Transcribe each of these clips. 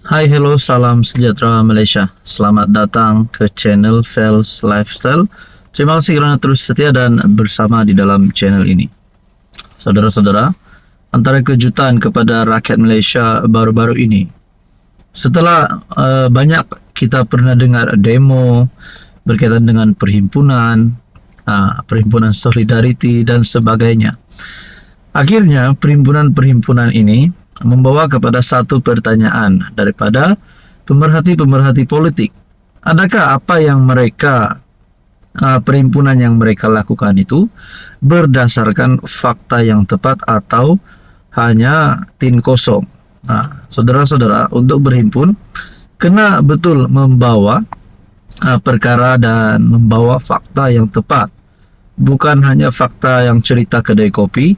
Hai, hello, salam sejahtera Malaysia. Selamat datang ke channel Fels Lifestyle. Terima kasih kerana terus setia dan bersama di dalam channel ini. Saudara-saudara, antara kejutan kepada rakyat Malaysia baru-baru ini, setelah banyak kita pernah dengar demo berkaitan dengan perhimpunan, perhimpunan solidariti dan sebagainya. Akhirnya perhimpunan-perhimpunan ini membawa kepada satu pertanyaan daripada pemerhati-pemerhati politik. Adakah apa yang mereka, perhimpunan yang mereka lakukan itu berdasarkan fakta yang tepat atau hanya tin kosong? Saudara-saudara, untuk berhimpun kena betul membawa perkara dan membawa fakta yang tepat. Bukan hanya fakta yang cerita kedai kopi,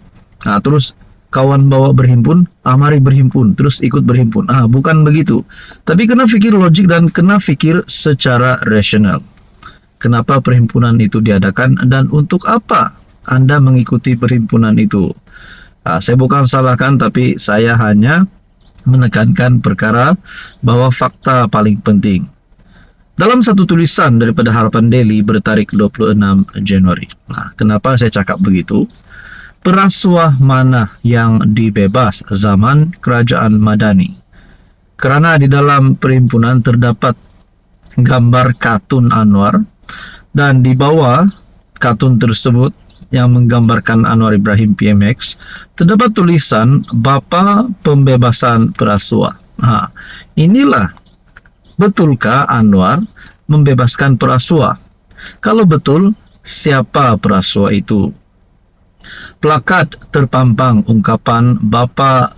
terus kawan bawa berhimpun, mari berhimpun, terus ikut berhimpun. Bukan begitu. Tapi kena fikir logik dan kena fikir secara rasional. Kenapa perhimpunan itu diadakan dan untuk apa Anda mengikuti perhimpunan itu? Saya bukan salahkan, tapi saya hanya menekankan perkara bahwa fakta paling penting. Dalam satu tulisan daripada Harapan Daily bertarik 26 Januari. Kenapa saya cakap begitu? Perasuah mana yang dibebas zaman kerajaan Madani? Kerana di dalam perhimpunan terdapat gambar kartun Anwar dan di bawah kartun tersebut yang menggambarkan Anwar Ibrahim PMX terdapat tulisan Bapa Pembebasan Perasuah. Inilah, betulkah Anwar membebaskan perasuah? Kalau betul, siapa perasuah itu? Plakat terpampang ungkapan Bapa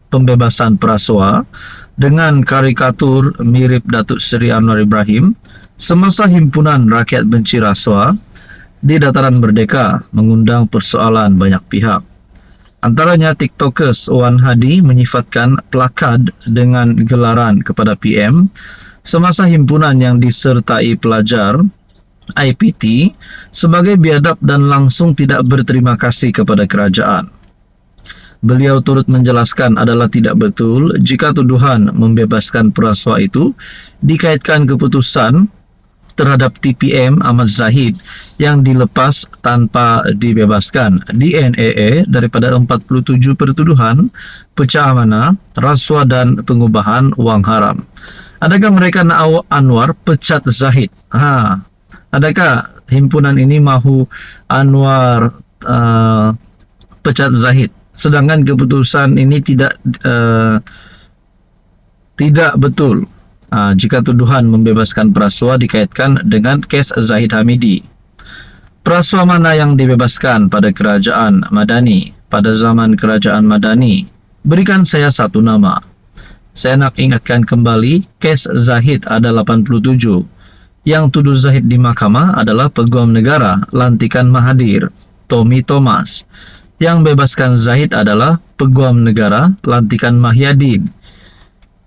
Pembebasan Perasuah dengan karikatur mirip Datuk Seri Anwar Ibrahim semasa Himpunan Rakyat Benci Rasuah di Dataran Merdeka mengundang persoalan banyak pihak. Antaranya TikTokers Wan Hadi menyifatkan plakat dengan gelaran kepada PM semasa himpunan yang disertai pelajar IPT sebagai biadab dan langsung tidak berterima kasih kepada kerajaan. Beliau turut menjelaskan adalah tidak betul jika tuduhan membebaskan perasuah itu dikaitkan keputusan terhadap TPM Ahmad Zahid yang dilepas tanpa dibebaskan di NAA daripada 47 pertuduhan pecah amanah, rasuah dan pengubahan wang haram. Adakah mereka nak Anwar pecat Zahid? Adakah himpunan ini mahu Anwar pecat Zahid? Sedangkan keputusan ini tidak betul jika tuduhan membebaskan perasuah dikaitkan dengan kes Zahid Hamidi. Perasuah mana yang dibebaskan pada kerajaan Madani? Pada zaman kerajaan Madani, berikan saya satu nama. Saya nak ingatkan kembali, kes Zahid ada 87. Yang tuduh Zahid di mahkamah adalah Peguam Negara lantikan Mahathir, Tommy Thomas. Yang bebaskan Zahid adalah Peguam Negara lantikan Mahyadin,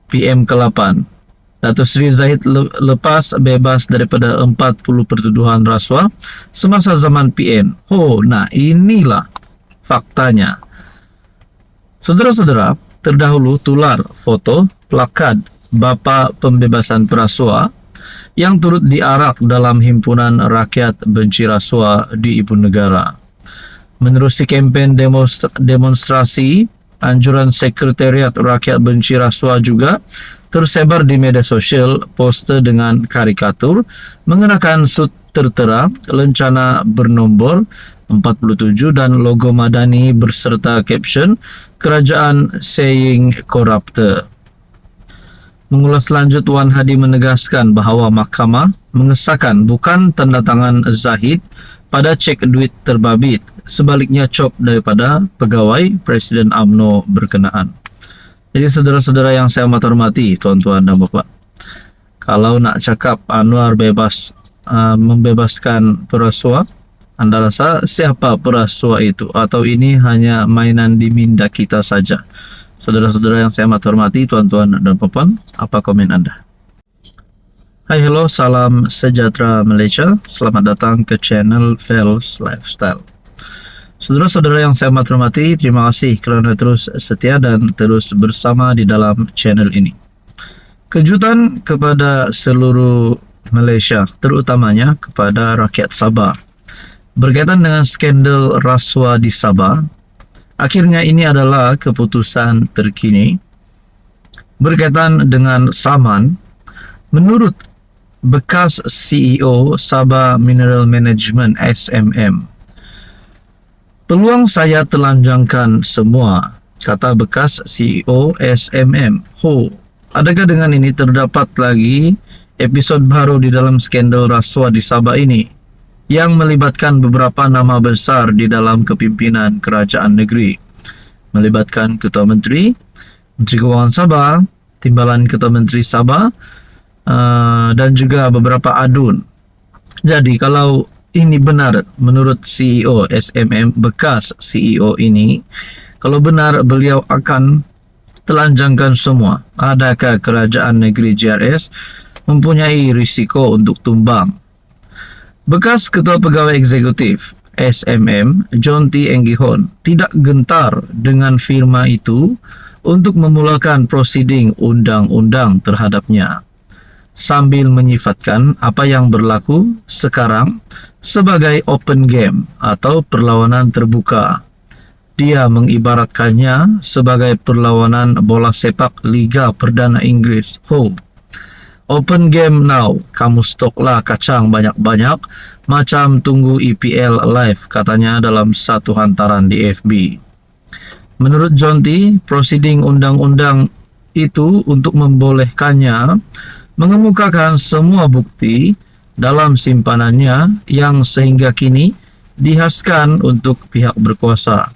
PM ke-8. Datuk Seri Zahid lepas bebas daripada 40 pertuduhan rasuah semasa zaman PN. Inilah faktanya. Saudara-saudara, terdahulu tular foto plakat Bapa Pembebasan Perasuah yang turut diarak dalam Himpunan Rakyat Benci Rasuah di Ibu Negara. Menerusi kempen demonstrasi, anjuran Sekretariat Rakyat Benci Rasuah juga tersebar di media sosial poster dengan karikatur mengenakan sut tertera, lencana bernombor 47 dan logo Madani berserta caption Kerajaan Saying Corrupter. Mengulas lanjut, Wan Hadi menegaskan bahawa mahkamah mengesahkan bukan tanda tangan Zahid pada cek duit terbabit, sebaliknya cop daripada pegawai Presiden UMNO berkenaan. Jadi saudara-saudara yang saya amat hormati, tuan-tuan dan bapa, kalau nak cakap Anwar membebaskan perasuah, anda rasa siapa perasuah itu? Atau ini hanya mainan di minda kita saja? Saudara-saudara yang saya amat hormati, tuan-tuan dan puan, apa komen anda? Hai, hello, salam sejahtera Malaysia. Selamat datang ke channel Fels Lifestyle. Saudara-saudara yang saya amat hormati, terima kasih kerana terus setia dan terus bersama di dalam channel ini. Kejutan kepada seluruh Malaysia, terutamanya kepada rakyat Sabah. Berkaitan dengan skandal rasuah di Sabah, akhirnya ini adalah keputusan terkini. Berkaitan dengan Saman, menurut bekas CEO Sabah Mineral Management SMM, peluang saya telanjangkan semua, kata bekas CEO SMM. Adakah dengan ini terdapat lagi episod baru di dalam skandal rasuah di Sabah ini yang melibatkan beberapa nama besar di dalam kepimpinan kerajaan negeri, melibatkan Ketua Menteri, Menteri Kewangan Sabah, Timbalan Ketua Menteri Sabah, dan juga beberapa adun. Jadi kalau ini benar menurut CEO SMM, bekas CEO ini, kalau benar beliau akan telanjangkan semua, adakah kerajaan negeri JRS mempunyai risiko untuk tumbang? Bekas Ketua Pegawai Eksekutif SMM, John T. Enggihon, tidak gentar dengan firma itu untuk memulakan prosiding undang-undang terhadapnya, sambil menyifatkan apa yang berlaku sekarang sebagai open game atau perlawanan terbuka. Dia mengibaratkannya sebagai perlawanan bola sepak Liga Perdana Inggris. Open game now, kamu stoklah kacang banyak-banyak macam tunggu EPL live, katanya dalam satu hantaran di FB. Menurut John T., prosiding undang-undang itu untuk membolehkannya mengemukakan semua bukti dalam simpanannya yang sehingga kini dihaskan untuk pihak berkuasa.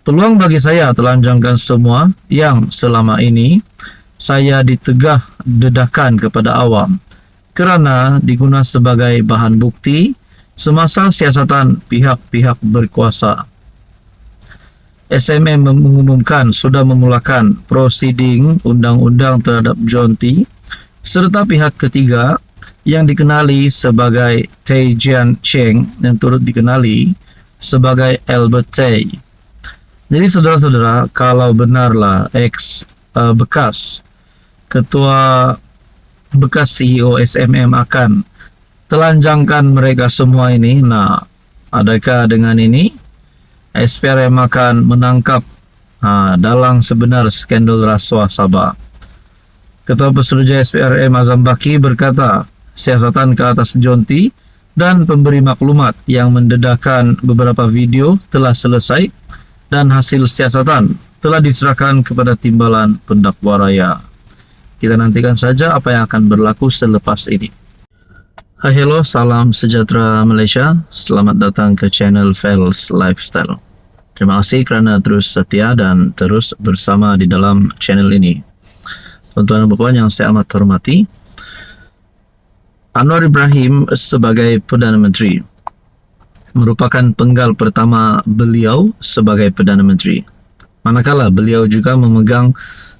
Peluang bagi saya telanjangkan semua yang selama ini saya ditegah dedakan kepada awam kerana digunakan sebagai bahan bukti semasa siasatan pihak-pihak berkuasa. SMM mengumumkan sudah memulakan prosiding undang-undang terhadap John T. serta pihak ketiga yang dikenali sebagai Tay Jian Cheng yang turut dikenali sebagai Albert Tay. Jadi saudara-saudara, kalau benarlah bekas ketua bekas CEO SMM akan telanjangkan mereka semua ini, nah adakah dengan ini SPRM akan menangkap dalang sebenar skandal rasuah Sabah? Ketua Pesuruhjaya SPRM Azam Baki berkata, siasatan ke atas John T. dan pemberi maklumat yang mendedahkan beberapa video telah selesai dan hasil siasatan telah diserahkan kepada Timbalan Pendakwa Raya. Kita nantikan saja apa yang akan berlaku selepas ini. Hai, hello, salam sejahtera Malaysia. Selamat datang ke channel Fels Lifestyle. Terima kasih kerana terus setia dan terus bersama di dalam channel ini. Tuan-tuan dan puan yang saya amat hormati, Anwar Ibrahim sebagai Perdana Menteri merupakan penggal pertama beliau sebagai Perdana Menteri, manakala beliau juga memegang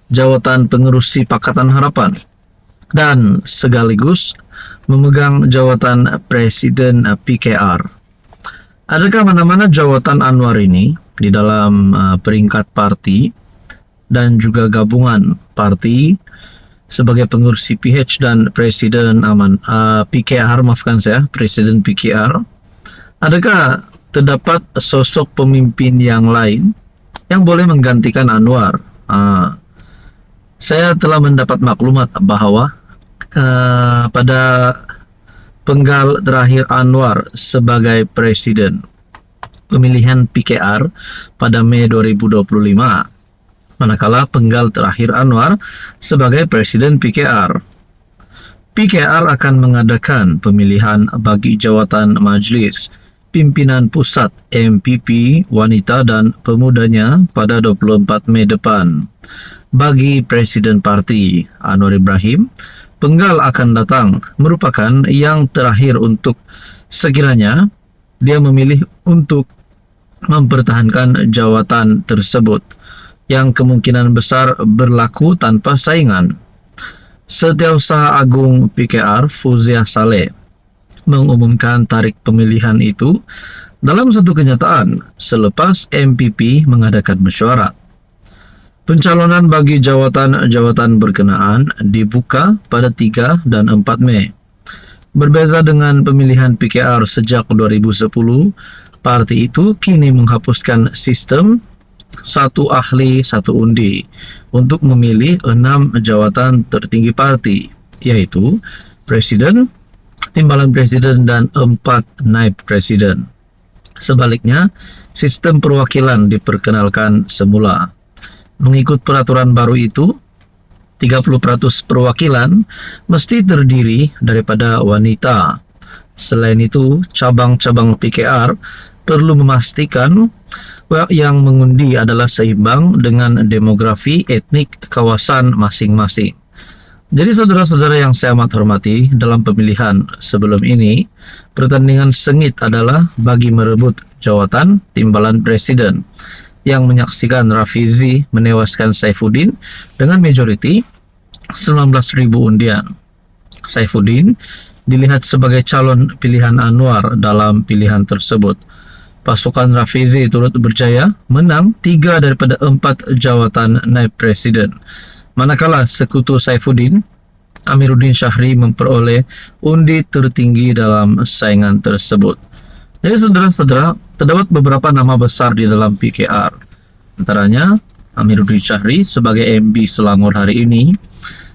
jawatan pengerusi Pakatan Harapan dan sekaligus memegang jawatan Presiden PKR. Adakah mana-mana jawatan Anwar ini di dalam peringkat parti dan juga gabungan parti sebagai pengurusi PH dan Presiden PKR, maafkan saya, Presiden PKR? Adakah terdapat sosok pemimpin yang lain yang boleh menggantikan Anwar? Saya telah mendapat maklumat bahawa pada penggal terakhir Anwar sebagai Presiden pemilihan PKR pada Mei 2025, manakala penggal terakhir Anwar sebagai Presiden PKR. PKR akan mengadakan pemilihan bagi jawatan Majlis Pimpinan Pusat MPP Wanita dan Pemudanya pada 24 Mei depan. Bagi Presiden Parti Anwar Ibrahim, penggal akan datang merupakan yang terakhir untuk sekiranya dia memilih untuk mempertahankan jawatan tersebut yang kemungkinan besar berlaku tanpa saingan. Setiausaha Agung PKR Fauziah Saleh mengumumkan tarikh pemilihan itu dalam satu kenyataan selepas MPP mengadakan mesyuarat. Pencalonan bagi jawatan-jawatan berkenaan dibuka pada 3 dan 4 Mei. Berbeza dengan pemilihan PKR sejak 2010, parti itu kini menghapuskan sistem satu ahli satu undi untuk memilih 6 jawatan tertinggi parti, yaitu presiden, timbalan presiden, dan 4 naib presiden. Sebaliknya, sistem perwakilan diperkenalkan semula. Mengikut peraturan baru itu, 30% perwakilan mesti terdiri daripada wanita. Selain itu, cabang-cabang PKR perlu memastikan yang mengundi adalah seimbang dengan demografi etnik kawasan masing-masing. Jadi saudara-saudara yang saya amat hormati, dalam pemilihan sebelum ini, pertandingan sengit adalah bagi merebut jawatan timbalan presiden, yang menyaksikan Rafizi menewaskan Saifuddin dengan majoriti 19.000 undian. Saifuddin dilihat sebagai calon pilihan Anwar dalam pilihan tersebut. Pasukan Rafizi turut berjaya menang 3 daripada 4 jawatan naib presiden, manakala sekutu Saifuddin, Amiruddin Syahri, memperoleh undi tertinggi dalam saingan tersebut. Jadi saudara-saudara, terdapat beberapa nama besar di dalam PKR. Antaranya Amiruddin Syahri sebagai MB Selangor hari ini,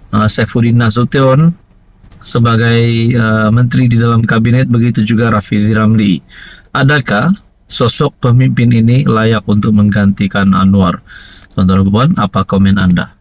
Saifuddin Nasution sebagai menteri di dalam kabinet, begitu juga Rafizi Ramli. Adakah sosok pemimpin ini layak untuk menggantikan Anwar? Tuan-tuan dan puan, apa komen Anda?